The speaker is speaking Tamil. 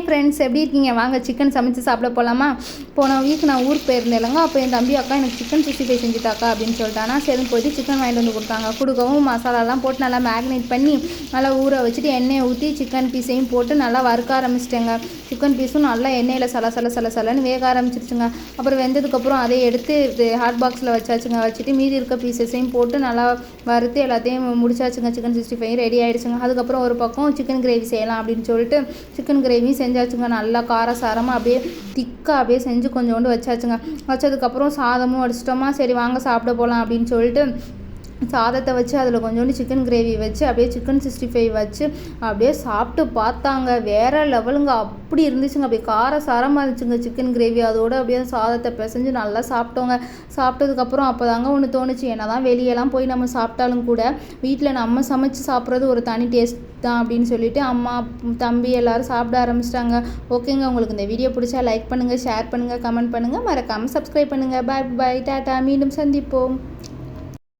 ஃப்ரெண்ட்ஸ் எப்படி இருக்கீங்க? வாங்க சிக்கன் சமைச்சு சாப்பிட போகலாமா? போன வீக் நான் ஊருக்கு போயிருந்தேன் இல்லைங்க. அப்போ என் தம்பி அக்கா எனக்கு சிக்கன் 65 செஞ்சுட்டாக்கா அப்படின்னு சொல்லிட்டானா. சரின்னு போயிட்டு சிக்கன் வாங்கிட்டு வந்து கொடுத்தாங்க. கொடுக்கவும் மசாலாலாம் போட்டு நல்லா மேக்னேட் பண்ணி நல்லா ஊற வச்சுட்டு எண்ணெயை ஊற்றி சிக்கன் பீஸையும் போட்டு நல்லா வறுக்க ஆரம்பிச்சிட்டேங்க. சிக்கன் பீஸும் நல்லா எண்ணெயில் சலன்னு வேக ஆரம்பிச்சிருச்சுங்க. அப்புறம் வெந்ததுக்கப்புறம் அதை எடுத்து ஹாட் பாக்ஸில் வச்சாச்சுங்க. வச்சுட்டு மீதி இருக்க பீஸஸையும் போட்டு நல்லா வறுத்து எல்லாத்தையும் முடிச்சாச்சுங்க. Chicken 65 ready ஆகிடுச்சுங்க. அதுக்கப்புறம் ஒரு பக்கம் சிக்கன் கிரேவி செய்யலாம் அப்படின்னு சொல்லிட்டு சிக்கன் கிரேவி செஞ்சாச்சுங்க. நல்லா காரசாரமாக அப்படியே திக்காக அப்படியே செஞ்சு கொஞ்சோண்டு வச்சாச்சுங்க. வச்சதுக்கப்புறம் சாதமும் வடிச்சிட்டோமா. சரி வாங்க சாப்பிட போகலாம் அப்படின்னு சொல்லிட்டு சாதத்தை வச்சு அதில் கொஞ்சோண்டு சிக்கன் கிரேவி வச்சு அப்படியே சிக்கன் 65 வச்சு அப்படியே சாப்பிட்டு பார்த்தாங்க. வேறு லெவலுங்க. அப்படி இருந்துச்சுங்க. அப்படியே காரசாரமாக இருந்துச்சுங்க சிக்கன் கிரேவி. அதோடு அப்படியே சாதத்தை பிசைஞ்சு நல்லா சாப்பிட்டோங்க. சாப்பிட்டதுக்கப்புறம் அப்போ தாங்க ஒன்று தோணுச்சு, என்ன தான் வெளியெல்லாம் போய் நம்ம சாப்பிட்டாலும் கூட வீட்டில் நம்ம சமைச்சு சாப்பிட்றது ஒரு தனி டேஸ்ட் தான் அப்படின்னு சொல்லிட்டு அம்மா தம்பி எல்லோரும் சாப்பிட ஆரம்பிச்சிட்டாங்க. ஓகேங்க, உங்களுக்கு இந்த வீடியோ பிடிச்சா லைக் பண்ணுங்கள், ஷேர் பண்ணுங்கள், கமெண்ட் பண்ணுங்கள், மறக்காமல் சப்ஸ்கிரைப் பண்ணுங்கள். பாய் பாய், டாட்டா, மீண்டும் சந்திப்போம்.